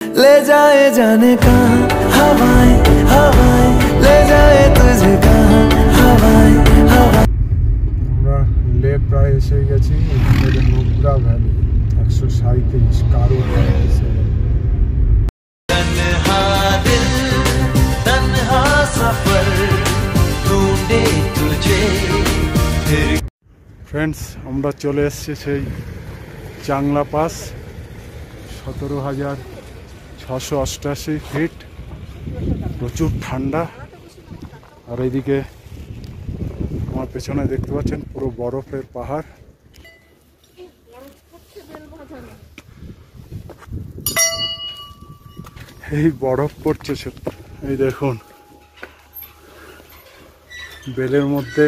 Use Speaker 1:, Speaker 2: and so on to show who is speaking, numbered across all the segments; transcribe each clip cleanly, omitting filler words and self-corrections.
Speaker 1: ले जाए जाने कहाँ हवाएं हवाएं ले जाए तुझे कहाँ हवाएं हवाएं।
Speaker 2: আমরা লে প্রায় এসে গেছি। এখানে নুব্রা ভ্যালি 137 কারো
Speaker 1: तन्हा दिल तन्हा सफर ढूंढे तुझे।
Speaker 2: ফ্রেন্ডস, আমরা চলে এসেছি সেই চাংলা পাস, 17,688 ফিট। প্রচুর ঠান্ডা। আর এইদিকে আমার পেছনে দেখতে পাচ্ছেন পুরো বরফের পাহাড়। এই বরফ পড়ছে, এই দেখুন বেলের মধ্যে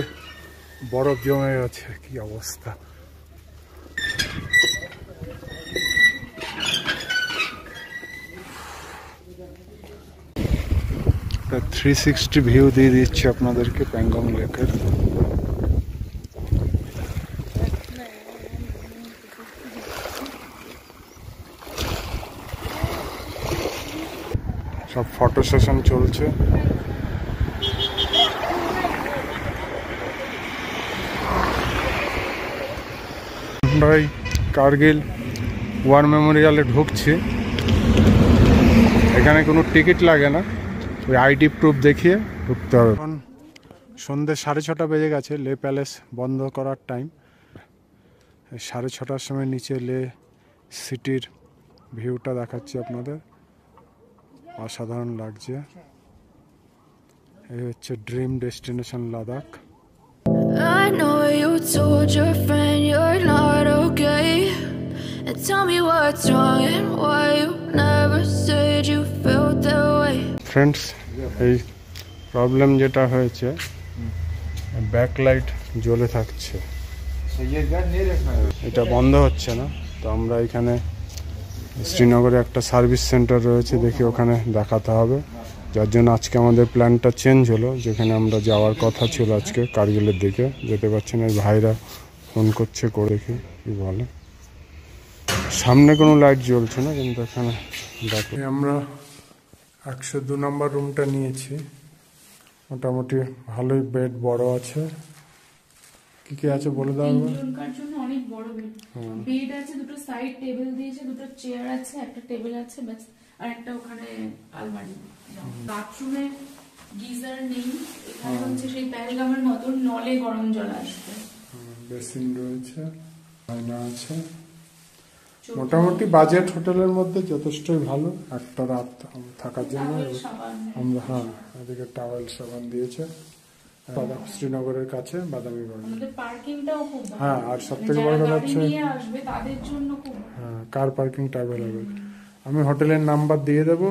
Speaker 2: বরফ জমে গেছে, কি অবস্থা। 360 ভিউ দিয়ে দিচ্ছি আপনাদেরকে প্যাংগং লেকের। সব ফটো সেশন চলছে। আমরা এই কার্গিল ওয়ার মেমোরিয়ালে ঢুকছি। এখানে কোনো টিকিট লাগে না, ওই আইডি প্রুফ দেখিয়ে ঢুকতে হবে। এখন সন্ধ্যে 6:30 বেজে গেছে। লে প্যালেস বন্ধ করার টাইম। 6:30টার সময় নিচে লে সিটির ভিউটা দেখাচ্ছি আপনাদের। অসাধারণ লাগছে। এই হচ্ছে dream destination Ladakh.
Speaker 3: I know you told your friend you're not okay, and tell me what's wrong and why you never said you felt that way.
Speaker 2: Friends, এই প্রবলেম যেটা হয়েছে, ব্যাকলাইট জ্বলে থাকছে, এটা বন্ধ হচ্ছে না। তো আমরা এখানে শ্রীনগরে একটা সার্ভিস সেন্টার রয়েছে, দেখি ওখানে দেখাতে হবে। যার জন্য আজকে আমাদের প্ল্যানটা চেঞ্জ হলো। যেখানে আমরা যাওয়ার কথা ছিল আজকে কার্গিলের দিকে, যেতে পারছি না। ভাইরা ফোন করছে, করে দেখি কি বলে। সামনে কোনো লাইট জ্বলছে না, কিন্তু এখানে দেখো। আমরা 102 নম্বর রুমটা নিয়েছি। মোটামুটি ভালোই বেড, বড় আছে। কি কি আছে বলে দাও।
Speaker 4: তিনজনকার জন্য অনেক বড় বেড। বেড আছে, দুটো সাইড টেবিল দিয়েছে, দুটো চেয়ার আছে, একটা টেবিল আছে ব্যাস, আর একটা ওখানে আলমারি। বাথরুমে গিজার নেই। এখানে হচ্ছে সেই প্যালগামের মতন নলে গরম জল আসবে।
Speaker 2: বেসিন রয়েছে, আয়না আছে। মোটামুটি বাজেট হোটেলের মধ্যে যথেষ্টই ভালো একটা রাত থাকার জন্য। আমরা এদিকে টাওয়েল সাবান দিয়েছে। শ্রীনগরের কাছে বাদামি বাড়ি। আর সব থেকে বড় কথা হচ্ছে কার পার্কিংটা অ্যাভেলেবেল। আমি হোটেলের নাম্বার দিয়ে দেবো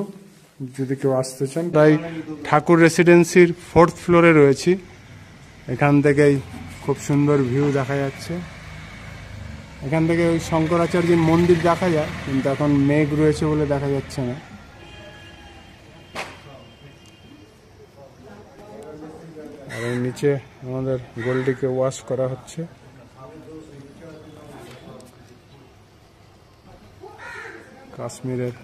Speaker 2: যদি কেউ আসতে চান। তাই ঠাকুর রেসিডেন্সির 4th ফ্লোরে রয়েছি। এখান থেকেই খুব সুন্দর ভিউ দেখা যাচ্ছে। এখান থেকে ওই শঙ্করাচার্যের মন্দির দেখা যায়, কিন্তু এখন মেঘ রয়েছে বলে দেখা যাচ্ছে না। আর এই নিচে আমাদের গোল্ডিকে ওয়াশ করা হচ্ছে। কাশ্মীরের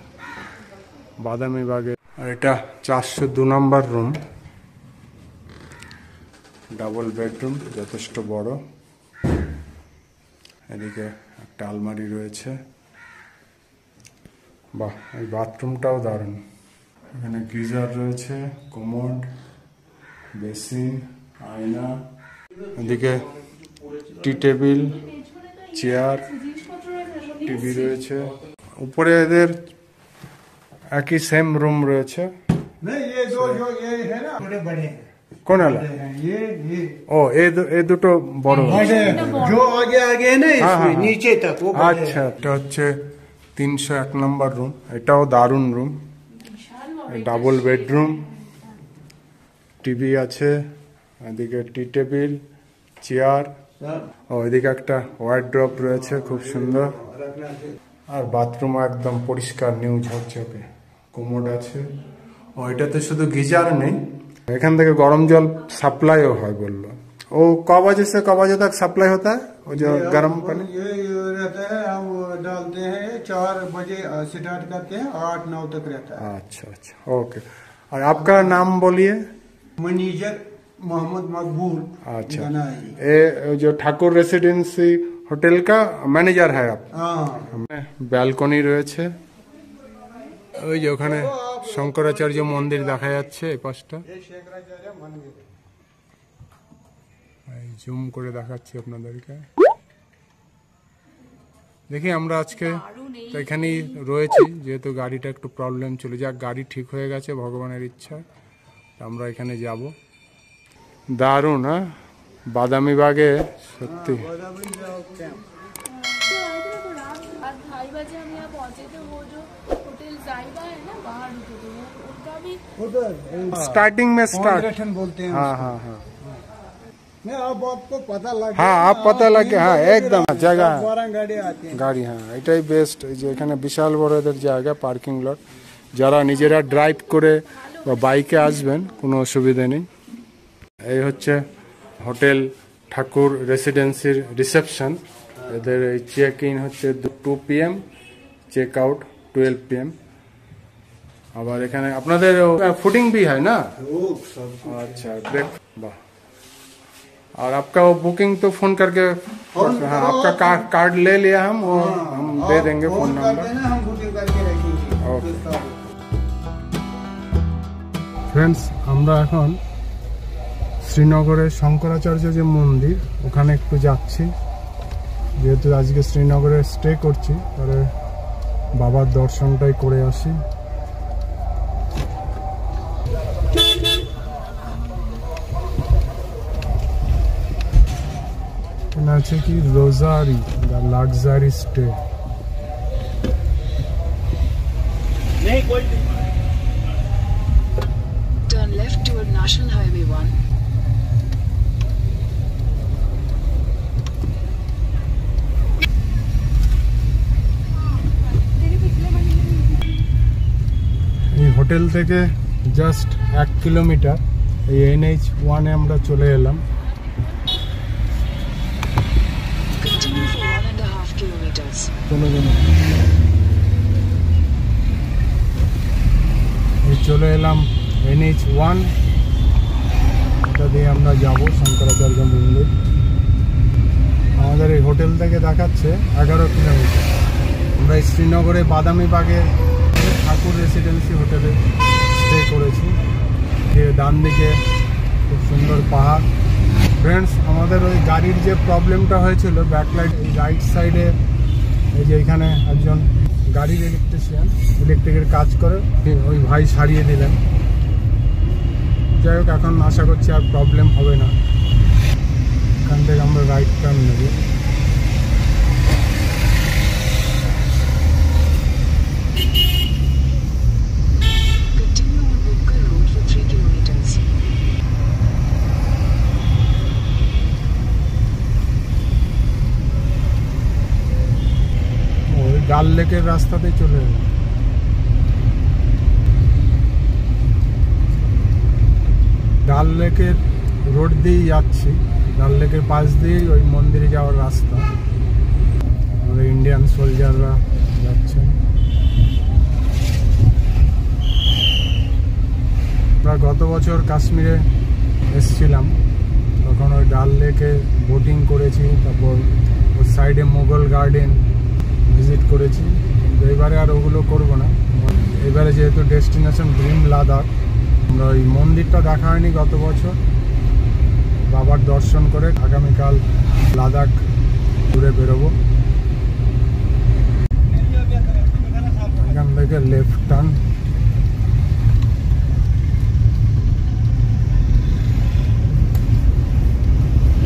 Speaker 2: বাদামি বাগে। আর এটা 402 নম্বর রুম, ডাবল বেডরুম, যথেষ্ট বড়। এদিকে একটা আলমারি রয়েছে। বাহ, এই বাথরুমটাও দারুণ। এখানে গিজার রয়েছে, কোমোড, বেসিন, আয়না। এদিকে টি টেবিল, চেয়ার, টিভি রয়েছে। উপরে এদের একই সেম রুম রয়েছে। কোন আলা? ও এ দুটো বড়। আচ্ছা, এটা হচ্ছে 301 নম্বর রুম। এটাও দারুণ রুম, ডাবল বেডরুম, টিভি আছে, এদিকে টি টেবিল, চেয়ার, ও এদিকে একটা ওয়ার্ড্রপ রয়েছে খুব সুন্দর। আর বাথরুম একদম পরিষ্কার, নিউ ঝকঝকে। কোমোড আছে। ও এটাতে শুধু গিজার নেই, এখান থেকে গরম জল सप्लाई হয় বললো। वो कब बजे से कब बजे तक सप्लाई होता है वो जो गर्म पानी?
Speaker 5: ये रहता है, हम डालते हैं 4 बजे स्टार्ट करते हैं, 8-9 तक रहता है।
Speaker 2: अच्छा अच्छा, ओके। और आपका नाम बोलिए?
Speaker 5: मैनेजर मोहम्मद मकबूल।
Speaker 2: अच्छा,
Speaker 5: गनाई।
Speaker 2: ये जो ठाकुर रेसिडेंसी হোটেল का ম্যানেজার হয় आप? ব্যালকনি রয়েছে, ওই যে ওখানে শঙ্করাচার্য মন্দির দেখা যাচ্ছে এই পাশটা, জুম করে দেখাচ্ছি আপনাদেরকে। দেখি আমরা আজকে তো এখানেই রয়েছি, যেহেতু গাড়িটা একটু প্রবলেম ছিল, যাক গাড়ি ঠিক হয়ে গেছে ভগবানের ইচ্ছা, আমরা এখানে যাব। দারুণ, হ্যাঁ, বাদামি বাগে সত্যি। स्टार्टिंग में स्टार्ट
Speaker 5: बोलते हैं।
Speaker 2: हाँ हाँ हाँ,
Speaker 5: अब आपको पता लग,
Speaker 2: हाँ आप पता लगे, हाँ একদম জায়গা,
Speaker 5: গাড়ি আছে,
Speaker 2: গাড়ি, হ্যাঁ এটাই বেস্ট। এই যে এখানে বিশাল বড় এদের জায়গা, পার্কিং লট, যারা নিজেরা ড্রাইভ করে বা বাইকে আসবেন কোনো অসুবিধা নেই। এই হচ্ছে হোটেল ঠাকুর রেসিডেন্সির রিসেপশন। এদের এই চেক ইন হচ্ছে 2 PM, চেক आउट 12 PM। আবার এখানে আপনাদের फूडिंग भी है ना? अच्छा, ब्रेक, वाह। और आपका वो बुकिंग तो फोन करके, हाँ आपका कार्ड ले लिया हम, वो हम दे देंगे फोन नंबर। ओके फ्रेंड्स, আমরা এখন শ্রীনগরের শঙ্করাচার্য যে মন্দির ওখানে একটু যাচ্ছি, যেহেতু আজকে শ্রীনগরে স্টে করছি, তাহলে বাবার দর্শনটাই করে আসি। এখানে আছে কি রোজারি the luxury stay.
Speaker 6: Turn left toward National Highway 1.
Speaker 2: এই হোটেল থেকে জাস্ট 1 কিলোমিটার এই NH1 এ আমরা চলে এলাম।
Speaker 6: Continue for 1.5 kilometers.
Speaker 2: চলে এলাম NH1, এটা দিয়ে আমরা যাব শঙ্করাচার্য মন্দির। আমাদের এই হোটেল থেকে দেখাচ্ছে 11 কিলোমিটার। আমরা শ্রীনগরে বাদামি বাগে ঠাকুর রেসিডেন্সি হোটেলে স্টে করেছি, যে ডান দিকে খুব সুন্দর পাহাড়। ফ্রেন্ডস, আমাদের ওই গাড়ির যে প্রবলেমটা হয়েছিল ব্যাকলাইট, এই রাইট সাইডে এই যে এখানে একজন গাড়ির ইলেকট্রিকের কাজ করে, ওই ভাই সারিয়ে দিলেন। যাই হোক, এখন আশা করছি আর প্রবলেম হবে না। এখান থেকে আমরা রাইট টার্ন নেব। ডাল লেকের রাস্তাতে চলে এলাম। ডাল লেকের রোড দিয়েই যাচ্ছি, ডাল লেকের পাশ দিয়েই ওই মন্দিরে যাওয়ার রাস্তা। আমাদের ইন্ডিয়ান সোলজাররা যাচ্ছেন। আমরা গত বছর কাশ্মীরে এসেছিলাম, তখন ওই ডাল লেকে বোটিং করেছি, তারপর ওর সাইডে মোগল গার্ডেন ভিজিট করেছি। কিন্তু এবারে আর ওগুলো করবো না, এবারে যেহেতু ডেস্টিনেশন ড্রিম লাদাখ, আমরা ওই মন্দিরটা দেখা হয়নি গত বছর। বাবার দর্শন করে আগামীকাল লাদাখ ঘুরে বেরোবো। এখান থেকে লেফট টার্ন।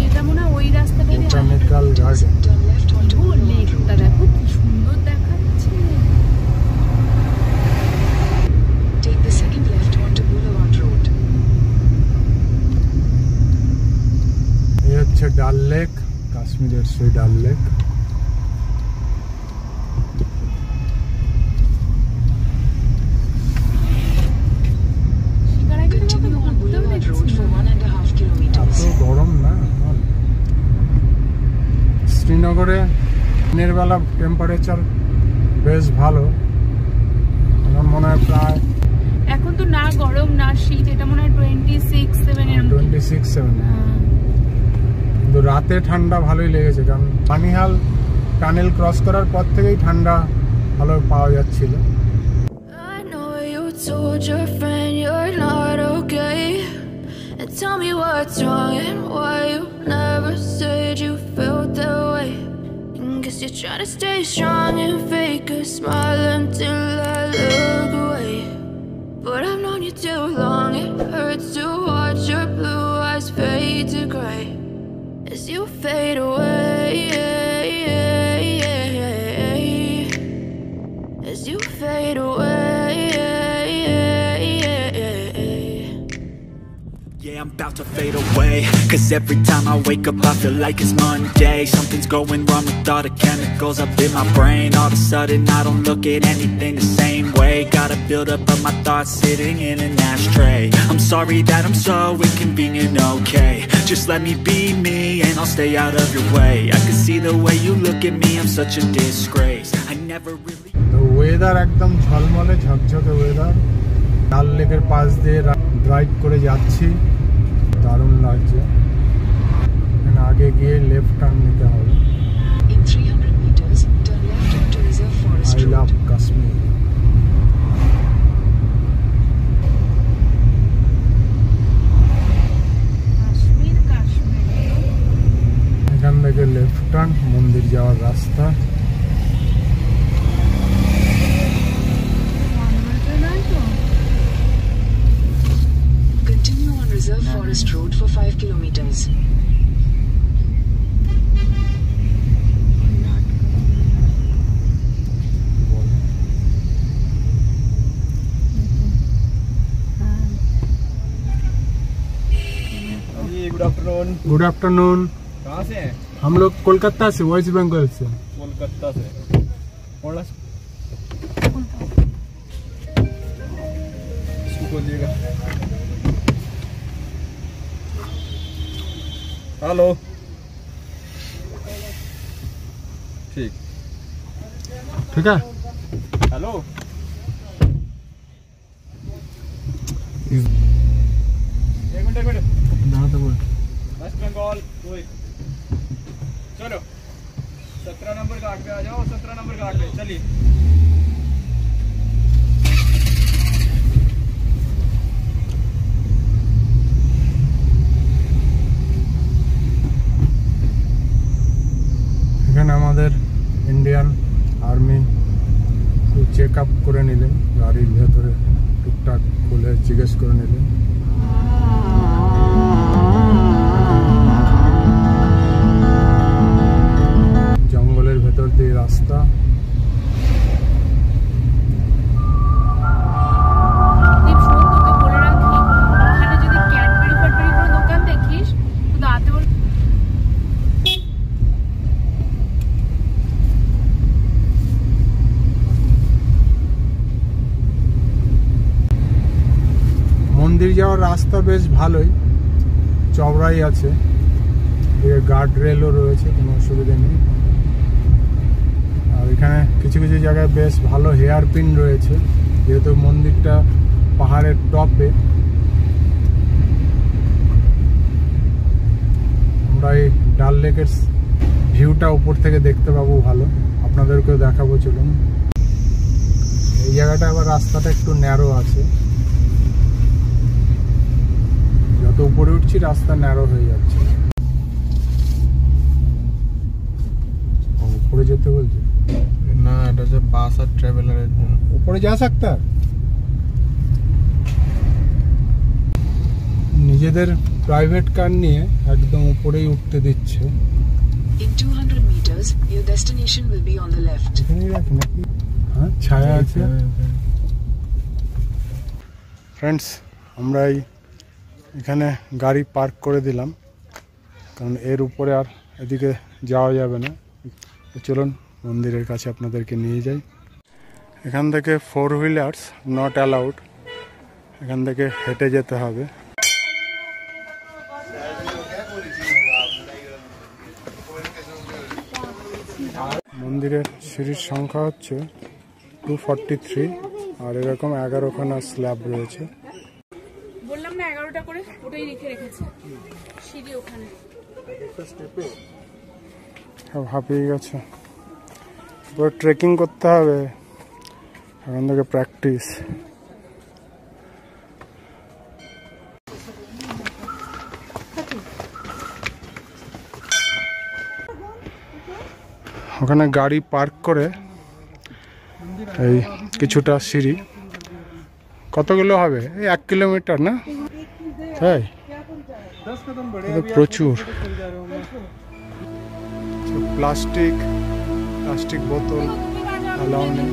Speaker 4: এটা মনে হয় ওই রাস্তাটা
Speaker 2: বোটানিক্যাল গার্ডেন।
Speaker 4: লেকটা দেখো কি সুন্দর দেখাচ্ছে।
Speaker 6: Take the second left onto Boulevard Road.
Speaker 2: এই হচ্ছে ডাল লেক, কাশ্মীরের সেই ডাল lake.
Speaker 6: Continue on Boulevard Road for 1.5 kilometers.
Speaker 2: এত গরম না শ্রীনগরে, দিনের বেলা টেম্পারেচার বেশ ভালো। এখন মনে হয় প্রায়
Speaker 4: এখন তো না গরম না শীত, এটা মনে হয় 26-7 এরকম।
Speaker 2: 26-7। কিন্তু রাতে ঠান্ডা ভালোই লেগেছে, কারণ পানিহাল টানেল ক্রস করার পর থেকেই ঠান্ডা ভালো পাওয়া যাচ্ছিল।
Speaker 3: I know you told your friend you're not okay, and tell me what's wrong and why you never said you felt that way. Guess you're trying to stay strong and fake a smile until I look away. But I've known you too long, it hurts to watch your blue eyes fade to gray as you fade away, as you fade away.
Speaker 7: Yeah, I'm about to fade away, 'cause every time I wake up I feel like it's Monday. Something's going wrong with all the chemicals up in my brain. All of a sudden I don't look at anything the same way. Got a build up of my thoughts sitting in an ashtray. I'm sorry that I'm so inconvenient, okay. Just let me be me and I'll stay out of your way. I can see the way you look at me, I'm such a disgrace. I never really...
Speaker 2: weather একদম ঝলমলে ঝকঝকে weather. ডাল লেকের পাশ দিয়ে drive করে যাচ্ছি, দারুণ লাগছে। আগে গিয়ে লেফট টার্ন নিতে হবে।
Speaker 6: In 300 meters, turn left onto Reserve Forest
Speaker 2: I love
Speaker 6: Road.
Speaker 2: Kashmir. এখান থেকে লেফট টার্ন, মন্দির যাওয়ার রাস্তা।
Speaker 6: Continue on Reserve Forest Road for 5 kilometers.
Speaker 2: Good afternoon.
Speaker 8: कहाँ से हैं?
Speaker 2: हम लोग कोलकाता से, वेस्ट बंगाल से।
Speaker 8: कोलकाता से। इसको खोलिएगा। हेलो। ठीक
Speaker 2: है।
Speaker 8: हेलो। एक मिनट।
Speaker 2: ना तो बोल।
Speaker 8: वेस्ट बंगाल कोई। चलो 17 नंबर घाट पे आ जाओ, 17 नंबर घाट पे चलिए।
Speaker 2: এখানে আমাদের ইন্ডিয়ান আর্মি চেক আপ করে নিলেন, গাড়ির ভেতরে টুকটাক খুলে জিজ্ঞেস করে নিলেন। জঙ্গলের ভেতর দিয়ে রাস্তা। মন্দির যাওয়ার রাস্তা বেশ ভালোই, চওড়াই আছে, গার্ড রেলও রয়েছে, কোনো অসুবিধা নেই। আর এখানে কিছু কিছু জায়গায় বেশ ভালো হেয়ার পিন রয়েছে, যেহেতু মন্দিরটা পাহাড়ের টপে। আমরা এই ডাল লেকের ভিউটা উপর থেকে দেখতে পাবো ভালো, আপনাদেরকেও দেখাবো। চলুন। এই জায়গাটা আবার রাস্তাটা একটু ন্যারো আছে, যত উপরে উঠছি রাস্তা ন্যারো হয়ে যাচ্ছে। উপরে যেতে বলছে
Speaker 8: না, এটা হচ্ছে বাস আর ট্রাভেলারের জন্য।
Speaker 2: উপরে যা सकता নিজেদের প্রাইভেট কার নিয়ে একদম উপরেই উঠতে দিচ্ছে।
Speaker 6: In 200 meters, your destination will be on the left.
Speaker 2: এখানেই রাখি নাকি? হ্যাঁ, ছায়া আছে। ফ্রেন্ডস, আমরা এখানে গাড়ি পার্ক করে দিলাম, কারণ এর উপরে আর এদিকে যাওয়া যাবে না। চলুন মন্দিরের কাছে আপনাদেরকে নিয়ে যাই। এখান থেকে 4 হুইলার্স নট অ্যালাউড, এখান থেকে হেঁটে যেতে হবে। মন্দিরের সিঁড়ির সংখ্যা হচ্ছে 243 আর এরকম 11খানা স্ল্যাব রয়েছে।
Speaker 4: বললাম না 11টা করে, ওটাই রেখেছে সিঁড়ি ওখানে।
Speaker 2: হাঁপিয়ে গেছে, এবার ট্রেকিং করতে হবে, এখন থেকে প্র্যাকটিস। ওখানে গাড়ি পার্ক করে এই কিছুটা সিঁড়ি, কতগুলো হবে? এই 1 কিলোমিটার না? তাই প্রচুর প্লাস্টিক বোতল অ্যালাউ নেই।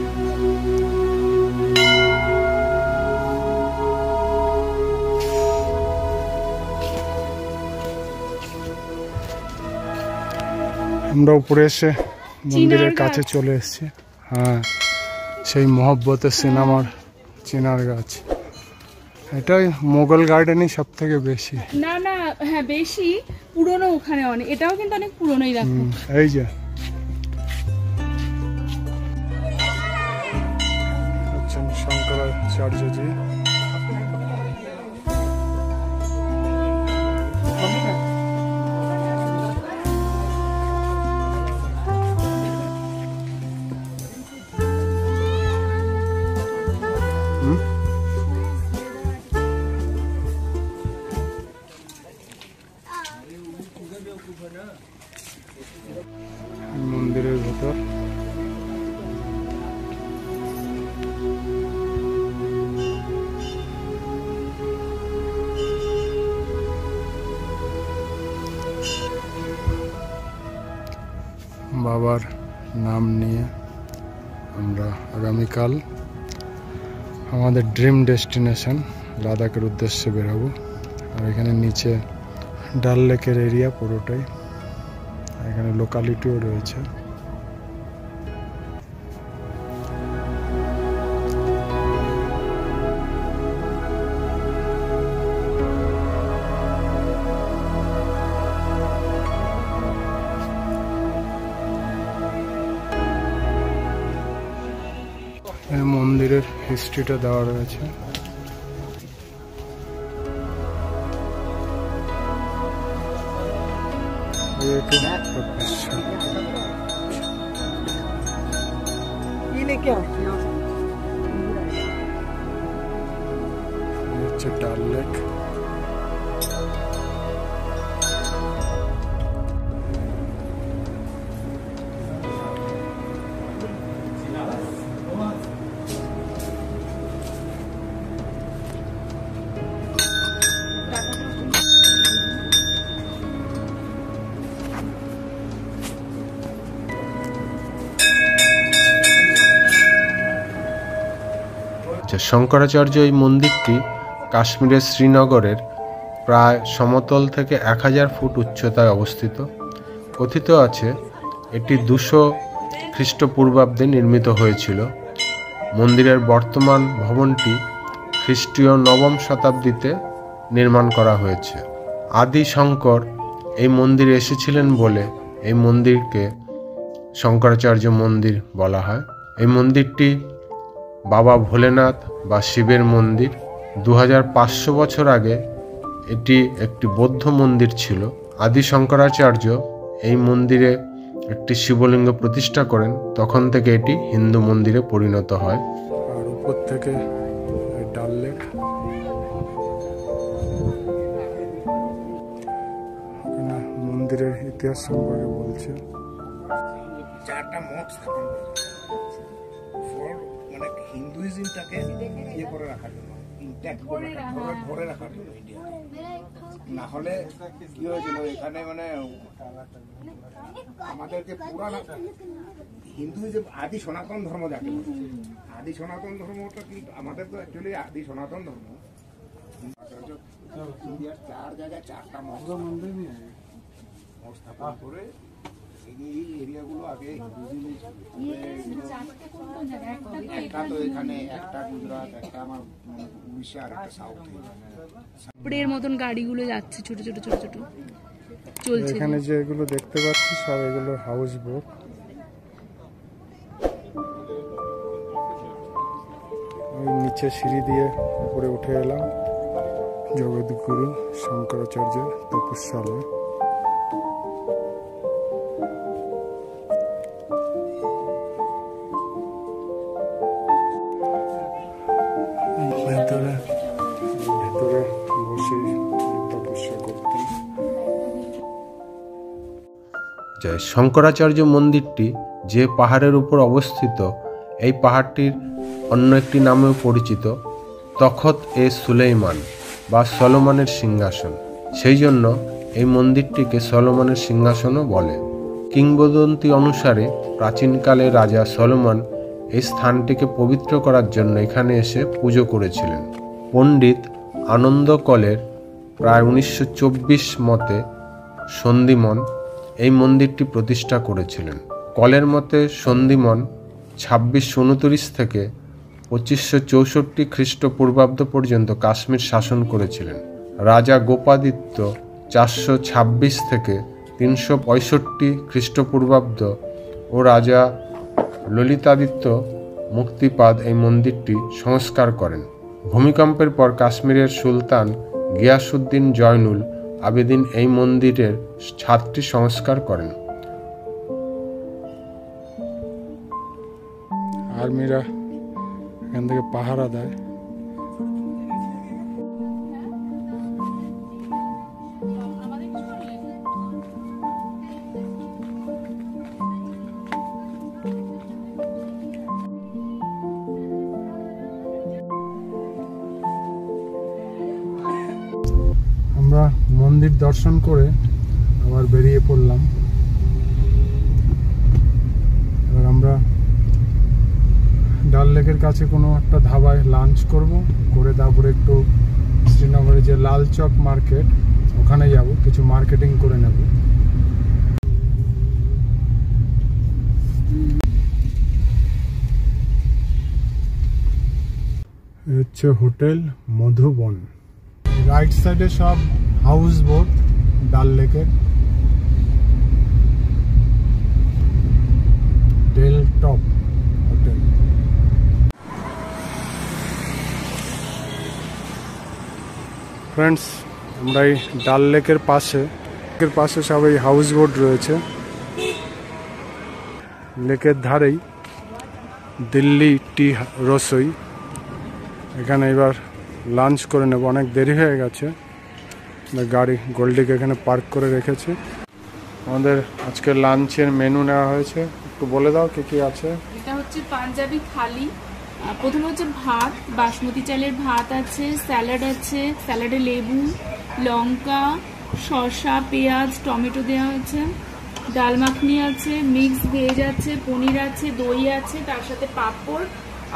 Speaker 2: আমরা উপরে এসে মন্দিরের কাছে চলে এসেছি। হ্যাঁ, সেই মহব্বতের সিনেমার চিনার গাছ। এটাই মোগল গার্ডেনই সব থেকে বেশি।
Speaker 4: না না, হ্যাঁ বেশি পুরনো, ওখানে অনেক, এটাও কিন্তু অনেক পুরনোই। দেখো
Speaker 2: এই যে শঙ্করাচার্যজি। মন্দিরের ভেতর বাবার নাম নিয়ে আমরা আগামীকাল আমাদের ড্রিম ডেস্টিনেশন লাদাখের উদ্দেশ্যে বেরোবো। আর এখানে নিচে ডাল লেকের এরিয়া পুরোটাই, এখানে লোকালিটিও রয়েছে। মন্দিরের হিস্ট্রিটা দেওয়া রয়েছে। ডাল লেক,
Speaker 9: শঙ্করাচার্য এই মন্দিরটি কাশ্মীরের শ্রীনগরের প্রায় সমতল থেকে 1000 ফুট উচ্চতায় অবস্থিত। কথিত আছে এটি 200 খ্রিস্টপূর্বাব্দে নির্মিত হয়েছিল। মন্দিরের বর্তমান ভবনটি খ্রিস্টীয় 9ম শতাব্দীতে নির্মাণ করা হয়েছে। আদি শঙ্কর এই মন্দিরে এসেছিলেন বলে এই মন্দিরকে শঙ্করাচার্য মন্দির বলা হয়। এই মন্দিরটি বাবা ভোলেনাথ বা শিবের মন্দির। 2500 বছর আগে এটি একটি বৌদ্ধ মন্দির ছিল। আদি শঙ্করাচার্য এই মন্দিরে একটি শিবলিঙ্গ প্রতিষ্ঠা করেন, তখন থেকে এটি হিন্দু মন্দিরে পরিণত হয়।
Speaker 2: আর উপর থেকে ডাল লেক, মন্দিরের ইতিহাস সম্পর্কে বলছে।
Speaker 10: 4টা মঠ স্থাপন করেছে, মানে হিন্দুইজমটাকে ইয়ে করে রাখার জন্য, ইনট্যাক্ট ধরে রাখার জন্য ইন্ডিয়াতে। না হলে কি হয়েছিল এখানে, মানে আমাদের যে পুরান হিন্দুইজম আদি সনাতন ধর্ম যাকে বলে, আদি সনাতন ধর্মটা কিন্তু আমাদের তো অ্যাকচুয়ালি আদি সনাতন ধর্ম। ইন্ডিয়ার 4 জায়গায় 4টা মঠ স্থাপন করে এই এরিয়াগুলো আগে একটা তো এখানে, একটা গুজরাট, একটা আমার উড়িষ্যা, আর একটা সাউথ।
Speaker 4: এর মতন গাড়িগুলো যাচ্ছে ছোট ছোট ছোট ছোট চলছে।
Speaker 2: এখানে যে এগুলো দেখতে পাচ্ছি সব এগুলো হাউস বোট। নিচে সিঁড়ি দিয়ে উপরে উঠে এলাম জগৎগুরু শঙ্করাচার্যের তপস্যালয়। ভেতরে বসে তপস্যা করতেন।
Speaker 9: জয় শঙ্করাচার্য মন্দিরটি যে পাহাড়ের উপর অবস্থিত, এই পাহাড়টির অন্য একটি নামেও পরিচিত তখত এ সুলেইমান বা সলোমনের সিংহাসন। সেই জন্য এই মন্দিরটিকে সলোমনের সিংহাসনও বলে। কিংবদন্তি অনুসারে প্রাচীনকালে রাজা সলোমন এই স্থানটিকে পবিত্র করার জন্য এখানে এসে পুজো করেছিলেন। পণ্ডিত আনন্দকলের প্রায় 1924 মতে সন্ধিমন এই মন্দিরটি প্রতিষ্ঠা করেছিলেন। কলের মতে সন্ধিমন 2629 থেকে 2564 খ্রিস্টপূর্বাব্দ পর্যন্ত কাশ্মীর শাসন করেছিলেন। রাজা গোপাদিত্য 426 থেকে 365 খ্রিস্টপূর্বাব্দ ও রাজা ললিতাদিত্য মুক্তিপাদ এই মন্দিরটি সংস্কার করেন। ভূমিকম্পের পর কাশ্মীরের সুলতান গিয়াসউদ্দিন জয়নুল আবেদিন এই মন্দিরের ছাদটি সংস্কার করেন।
Speaker 2: আর্মিরা এখান থেকে পাহারা দেয়। আমরা মন্দির দর্শন করে আবার বেরিয়ে পড়লাম। এবার আমরা ডাল লেকের কাছে কোনো একটা ধাবায় লাঞ্চ করব, করে তারপরে একটু শ্রীনগরে যে লাল চক মার্কেট ওখানে যাব, কিছু মার্কেটিং করে নেব। হচ্ছে হোটেল মধুবন। রাইট সাইডে সব হাউস বোট ডাল লেকের। Del top hotel. ফ্রেন্ডস, আমরা এই ডাল লেকের পাশে সব এই হাউস বোট রয়েছে। লেকের ধারেই দিল্লি টি রসোই। এখানে এবার লাঞ্চ করে নেব, অনেক দেরি হয়ে গেছে। গাড়ি গোল্ডিকে এখানে পার্ক করে রেখেছে। আমাদের আজকে লাঞ্চের মেনু নেওয়া হয়েছে, একটু বলে দাও কি কি আছে।
Speaker 4: এটা হচ্ছে পাঞ্জাবি থালি। প্রথমে হচ্ছে ভাত, বাসমতি চালের ভাত আছে, স্যালাড আছে, স্যালাডে লেবু, লঙ্কা, শসা, পেঁয়াজ, টমেটো দেওয়া হয়েছে, ডাল মাখনি আছে, মিক্স ভেজ আছে, পনির আছে, দই আছে, তার সাথে পাঁপড়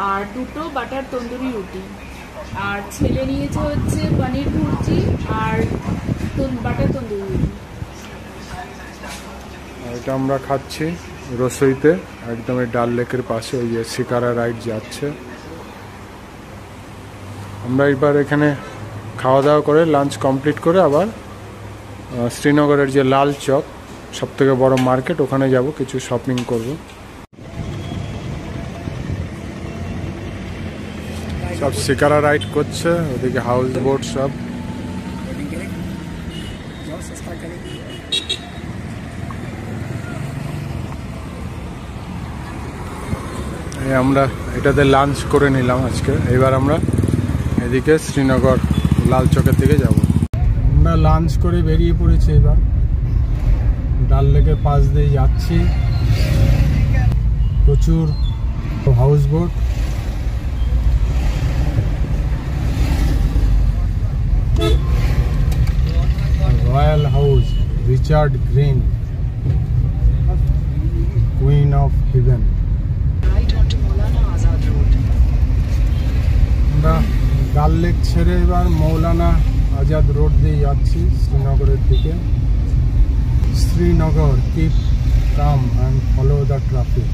Speaker 4: আর 2টো বাটার তন্দুরি রুটি। আর ছেলে নিয়েছে হচ্ছে পনির ভুর্জি আর বাটার তন্দুরি রুটি।
Speaker 2: এটা আমরা খাচ্ছি রসইতে, একদম এই ডাল লেকের পাশে, ওই যে শিকারা রাইড যাচ্ছে। আমরা এবার এখানে খাওয়া দাওয়া করে লাঞ্চ কমপ্লিট করে আবার শ্রীনগরের যে লাল চক সবথেকে বড় মার্কেট, ওখানে যাব, কিছু শপিং করব। সব শিকারা রাইড করছে, ওদিকে হাউস বোট সব। আমরা এটাতে লাঞ্চ করে নিলাম আজকে। এবার আমরা এদিকে শ্রীনগর লাল চকের দিকে যাব। আমরা লাঞ্চ করে বেরিয়ে পড়েছি। এবার ডাল লেকের পাশ দিয়ে যাচ্ছি, প্রচুর house boat. Royal house, Richard green, queen of haven. আমরা ডাল লেক ছেড়ে এবার মৌলানা আজাদ রোড দিয়ে যাচ্ছি শ্রীনগরের দিকে। Srinagar, keep calm and follow the traffic.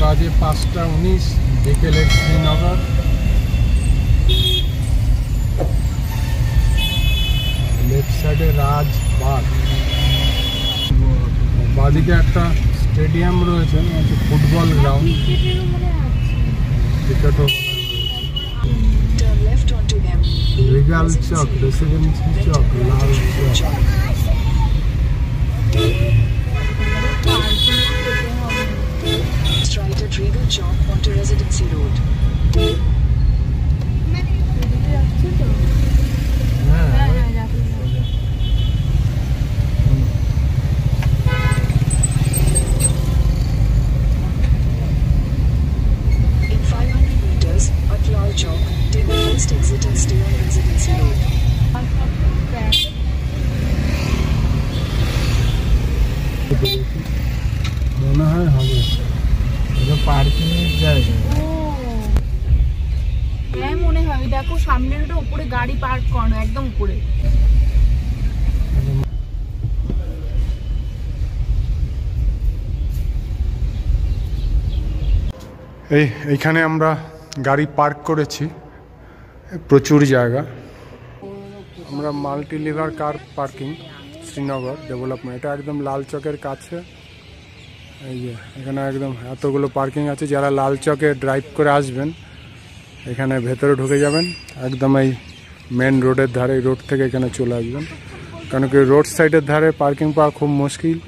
Speaker 2: বাজে 5:19 বিকেলের শ্রীনগর। লেফট সাইডে রাজবাগ, বাদিকে একটা স্টেডিয়াম রয়েছে, football ground. Regal Chowk, Residency Chowk, Lal Chowk.
Speaker 6: Straight at Regal Chalk onto Residency Road. In 500 meters, at Lal Chalk, take the first exit and stay on Residency Road.
Speaker 2: মনে হয় হবে, এটা পার্কিং এর জায়গা।
Speaker 4: হ্যাঁ মনে হয়, দেখো সামনের ওটা উপরে গাড়ি পার্ক করানো, একদম উপরে।
Speaker 2: এইখানে আমরা গাড়ি পার্ক করেছি, প্রচুর জায়গা। আমরা multi liver car parking Srinagar development, এটা একদম লাল চকের কাছে। এই যে এখানে একদম এতগুলো পার্কিং আছে। যারা লাল চকে ড্রাইভ করে আসবেন, এখানে ভেতরে ঢুকে যাবেন, একদম এই মেন রোডের ধারে, রোড থেকে এখানে চলে আসবেন, কারণ কি রোড সাইডের ধারে পার্কিং পাওয়া খুব মুশকিল।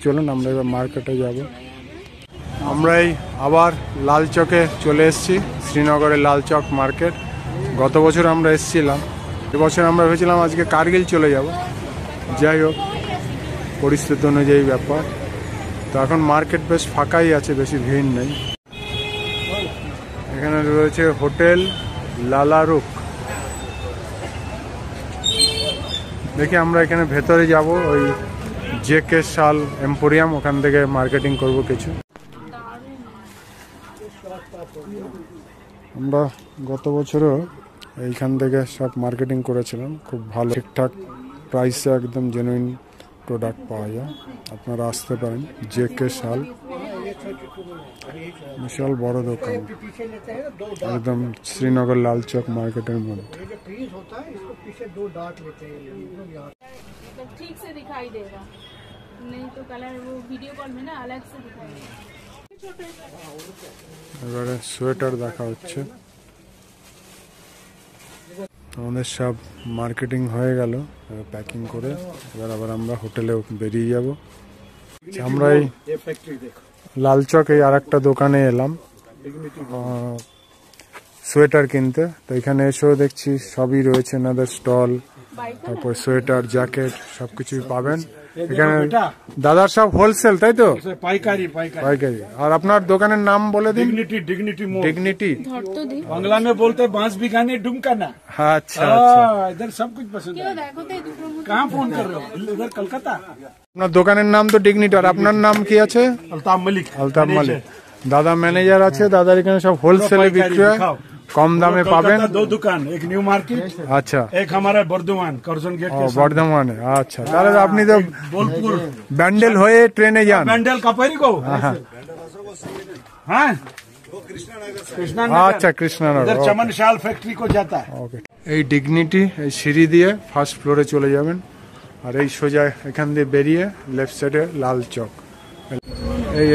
Speaker 2: চলুন আমরা এবার মার্কেটে যাব। আমরা এই আবার লাল চকে চলে এসেছি, শ্রীনগরের লাল চক মার্কেট। গত বছর আমরা এসেছিলাম, এবছর আমরা ভেবেছিলাম আজকে কার্গিল চলে যাব। যাই হোক, পরিস্থিতি অনুযায়ী ব্যাপার। তো এখন মার্কেট বেশ ফাঁকাই আছে, বেশি ভিড় নেই। এখানে রয়েছে হোটেল লালারুক। দেখি আমরা এখানে ভেতরে যাব, ওই জেকে শাল এম্পোরিয়াম, ওখান থেকে মার্কেটিং করব কিছু। আমরা গত বছরও এইখান থেকে সব মার্কেটিং করেছিলাম, খুব ভালো ঠিকঠাক প্রাইসে একদম জেনুইন প্রোডাক্ট পাওয়া যায়। আপনারা আসতে পারেন, জেকে শাল, বিশাল বড় দোকান, একদম শ্রীনগর লাল চক মার্কেটের মধ্যে।
Speaker 4: ठीक से दिखाई देगा, नहीं तो कलर वो वीडियो कॉल में ना अलग से दिखाई देगा।
Speaker 2: এবারে সোয়েটার দেখা হচ্ছে। আমাদের সব মার্কেটিং হয়ে গেল, প্যাকিং করে এবার আবার আমরা হোটেলে বেরিয়ে যাব। আমরা এই লাল চকে আর একটা দোকানে এলাম সোয়েটার কিনতে। তো এখানে এসেও দেখছি সবই রয়েছে, এনাদের স্টল, তারপর সোয়েটার, জ্যাকেট সবকিছুই পাবেন এখানে। দাদার সব হোলসেল, তাই তো?
Speaker 10: পাইকারি।
Speaker 2: পাইকারি। আর আপনার দোকানের নাম বলে দিন।
Speaker 10: ডিগনিটি বাংলা में बोलते बांस बिगाने डुमकाना।
Speaker 2: अच्छा,
Speaker 10: इधर सब कुछ पसंद है। कहाँ फोन कर रहे हो? इधर कलकत्ता।
Speaker 2: আপনার দোকানের নাম তো ডিগনিটি, আর আপনার নাম কি আছে?
Speaker 10: अल्ताफ मलिक।
Speaker 2: আলতাফ মালিক। দাদা ম্যানেজার আছে, দাদার এখানে সব হোলসেলে বিক্রি হয়, কম দামে পাবেন।
Speaker 10: दो दुकान, एक न्यू मार्केट,
Speaker 2: আচ্ছা,
Speaker 10: एक हमारा बर्धमान कर्जन गेट के सामने।
Speaker 2: বর্ধমানে। আচ্ছা, তাহলে আপনি তো
Speaker 10: बोलपुर
Speaker 2: ব্যান্ডেল হয়ে ট্রেনে যান।
Speaker 10: बैंडल कपरी को। हाँ,
Speaker 2: আচ্ছা, কৃষ্ণনগর।
Speaker 10: इधर चमन शाल फैक्ट्री को जाता है।
Speaker 2: ওকে, এই ডিগনিটি এই সিঁড়ি দিয়ে ফার্স্ট ফ্লোরে চলে যাবেন, আর এই সোজা এখান দিয়ে বেরিয়ে লেফট সাইডে লাল চক।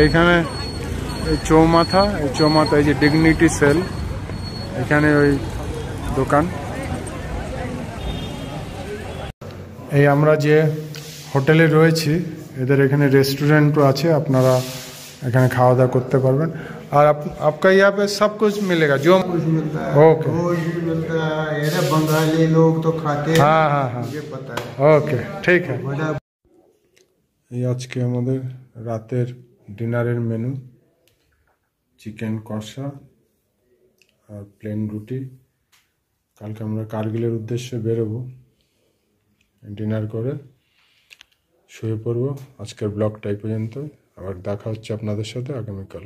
Speaker 2: এইখানে এই চৌমাথা, এই যে ডিগনিটি সেল, এখানে ওই দোকান। এই আমরা যে হোটেলে রয়েছি, এদের এখানে রেস্টুরেন্টও আছে, আপনারা এখানে খাওয়া দাওয়া করতে পারবেন। और आपका यहाँ पे सब कुछ मिलेगा, जो
Speaker 5: कुछ मिलता है,
Speaker 2: ओके,
Speaker 5: गोश्त भी मिलता है। ये बंगाली लोग तो खाते हैं,
Speaker 2: हाँ,
Speaker 5: मुझे पता है।
Speaker 2: ओके, ठीक है। এই আজকে আমাদের রাতের ডিনারের মেনু, চিকেন কষা আর প্লেন রুটি। কালকে আমরা কার্গিলের উদ্দেশ্যে বেরোবো, ডিনার করে শুয়ে পড়বো। আজকের ব্লগটা এই পর্যন্ত, আবার দেখা হচ্ছে আপনাদের সাথে আগামীকাল।